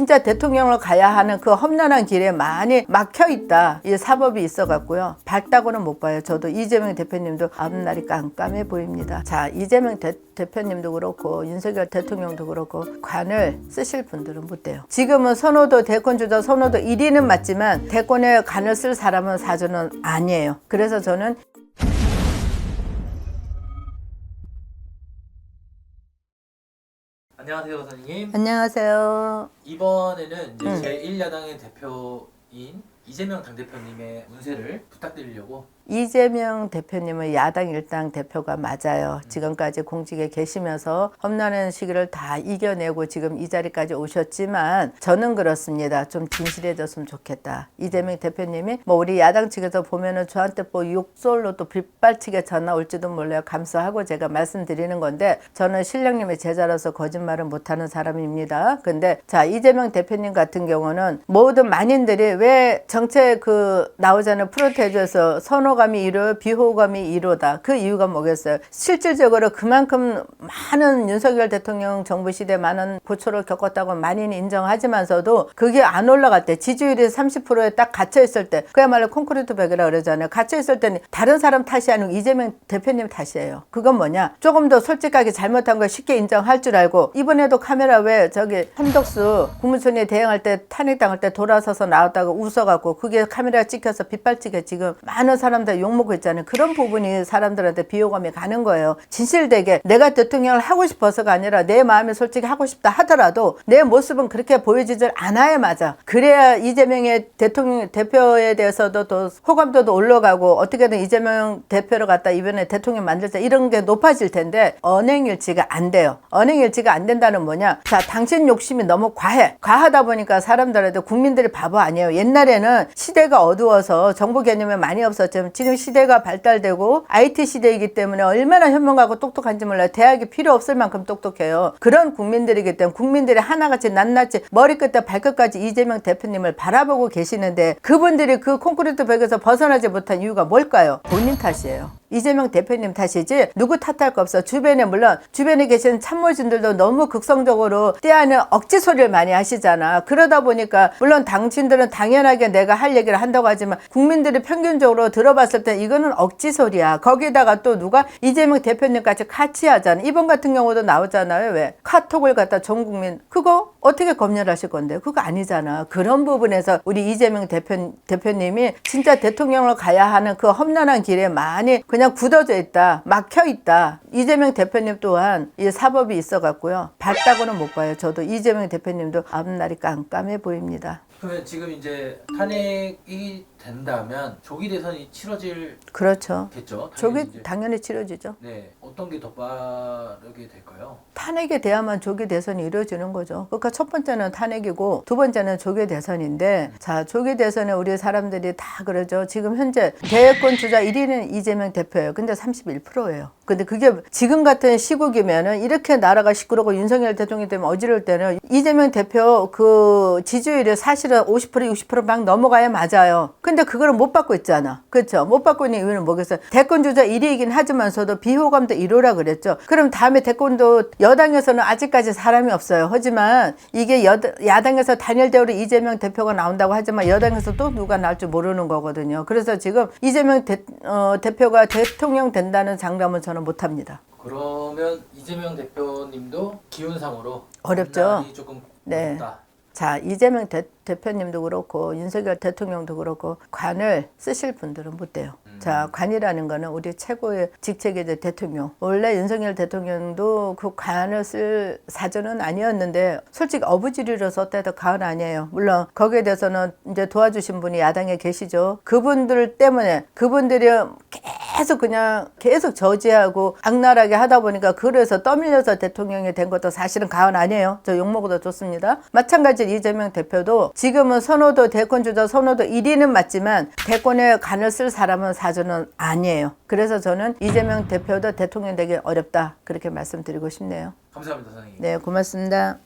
진짜 대통령으로 가야 하는 그 험난한 길에 많이 막혀 있다. 이 사법이 있어 갖고요. 밝다고는 못 봐요. 저도 이재명 대표님도 앞날이 깜깜해 보입니다. 자, 이재명 대표님도 그렇고 윤석열 대통령도 그렇고 관을 쓰실 분들은 못 돼요. 지금은 선호도 대권주자 선호도 1위는 맞지만 대권에 관을 쓸 사람은 사주는 아니에요. 그래서 저는 안녕하세요, 선생님. 안녕하세요. 이번에는 이제 제1야당의 대표인 이재명 당대표님의 운세를 부탁드리려고. 이재명 대표님은 야당 일당 대표가 맞아요. 지금까지 공직에 계시면서 험난한 시기를 다 이겨내고 지금 이 자리까지 오셨지만 저는 그렇습니다. 좀 진실해졌으면 좋겠다. 이재명 대표님이 뭐 우리 야당 측에서 보면은 저한테 뭐 욕설로 또 빗발치게 전화 올지도 몰라요. 감사하고 제가 말씀드리는 건데 저는 신령님의 제자로서 거짓말은 못하는 사람입니다. 근데 자, 이재명 대표님 같은 경우는 모든 만인들이 왜 정책 나오잖아요. 프로테주에서 선호감이 1호, 비호감이 1호다. 그 이유가 뭐겠어요? 실질적으로 그만큼 많은 윤석열 대통령 정부 시대 많은 고초를 겪었다고 만인이 인정하지만서도 그게 안 올라갈 때 지지율이 30%에 딱 갇혀있을 때 그야말로 콘크리트 벽이라 그러잖아요. 갇혀있을 때는 다른 사람 탓이 아니고 이재명 대표님 탓이에요. 그건 뭐냐? 조금 더 솔직하게 잘못한 걸 쉽게 인정할 줄 알고 이번에도 카메라 왜 저기 한덕수 국무총리 대행할 때 탄핵당할 때 돌아서서 나왔다고 웃어갖고 그게 카메라가 찍혀서 빗발치게 지금 많은 사람들 욕먹고 있잖아요. 그런 부분이 사람들한테 비호감이 가는 거예요. 진실되게 내가 대통령을 하고 싶어서가 아니라 내 마음이 솔직히 하고 싶다 하더라도 내 모습은 그렇게 보여지질 않아야 맞아. 그래야 이재명의 대표에 대해서도 또 호감도도 올라가고 어떻게든 이재명 대표를 갖다 이번에 대통령 만들자 이런 게 높아질 텐데 언행일치가 안 돼요. 언행일치가 안 된다는 뭐냐? 자, 당신 욕심이 너무 과하다 보니까 사람들한테 국민들이 바보 아니에요. 옛날에는 시대가 어두워서 정보 개념이 많이 없었지만 지금 시대가 발달되고 IT 시대이기 때문에 얼마나 현명하고 똑똑한지 몰라요. 대학이 필요 없을 만큼 똑똑해요. 그런 국민들이기 때문에 국민들이 하나같이 낱낱이 머리끝에 발끝까지 이재명 대표님을 바라보고 계시는데 그분들이 그 콘크리트 벽에서 벗어나지 못한 이유가 뭘까요? 본인 탓이에요. 이재명 대표님 탓이지 누구 탓할 거 없어. 물론 주변에 계신 참모진들도 너무 극성적으로 때하는 억지 소리를 많이 하시잖아. 그러다 보니까 물론 당신들은 당연하게 내가 할 얘기를 한다고 하지만 국민들이 평균적으로 들어봤을 때 이거는 억지 소리야. 거기다가 또 누가 이재명 대표님까지 같이 하잖아. 이번 같은 경우도 나오잖아요. 왜? 카톡을 갖다 전 국민 그거 어떻게 검열하실 건데? 그거 아니잖아. 그런 부분에서 우리 이재명 대표님이 진짜 대통령으로 가야 하는 그 험난한 길에 많이 그냥 굳어져 있다. 막혀 있다. 이재명 대표님 또한 이 사법이 있어 갖고요. 밝다고는 못 봐요. 저도 이재명 대표님도 앞날이 깜깜해 보입니다. 그러면 지금 이제 탄핵이 된다면 조기 대선이 그렇죠. 치러지겠죠? 조기 당연히 치러지죠. 네, 어떤 게 더 빠르게 될까요? 탄핵에 대하면 조기 대선이 이루어지는 거죠. 그러니까 첫 번째는 탄핵이고 두 번째는 조기 대선인데 자, 조기 대선에 우리 사람들이 다 그러죠. 지금 현재 대권 주자 1위는 이재명 대표예요. 근데 31%예요. 근데 그게 지금 같은 시국이면은 이렇게 나라가 시끄럽고 윤석열 대통령이 되면 어지러울 때는 이재명 대표 그 지지율이 사실은 50% 60% 막 넘어가야 맞아요. 근데 그거를 못 받고 있잖아. 그렇죠? 못 받고 있는 이유는 뭐겠어요? 대권 주자 1위이긴 하지만서도 비호감도 1호라 그랬죠. 그럼 다음에 대권도 여당에서는 아직까지 사람이 없어요. 하지만 이게 야당에서 단일 대우로 이재명 대표가 나온다고 하지만 여당에서 또 누가 나올 줄 모르는 거거든요. 그래서 지금 이재명 대표가 대통령 된다는 장담은 저는 못합니다. 그러면 이재명 대표님도 기운상으로 어렵죠. 조금 네. 어렵다. 자, 이재명 대표님도 그렇고 윤석열 대통령도 그렇고 관을 쓰실 분들은 못 돼요. 자, 관이라는 거는 우리 최고의 직책이 이제 대통령. 원래 윤석열 대통령도 그 관을 쓸 사전은 아니었는데 솔직히 어부지리로 썼다도 관 아니에요. 물론 거기에 대해서는 이제 도와주신 분이 야당에 계시죠. 그분들 때문에 그분들이 계속 저지하고 악랄하게 하다 보니까 그래서 떠밀려서 대통령이 된 것도 사실은 가은 아니에요. 저 욕먹어도 좋습니다. 마찬가지로 이재명 대표도 지금은 선호도 대권주자 선호도 1위는 맞지만 대권에 간을 쓸 사람은 사주는 아니에요. 그래서 저는 이재명 대표도 대통령 되기 어렵다 그렇게 말씀드리고 싶네요. 감사합니다, 선생님. 네, 고맙습니다.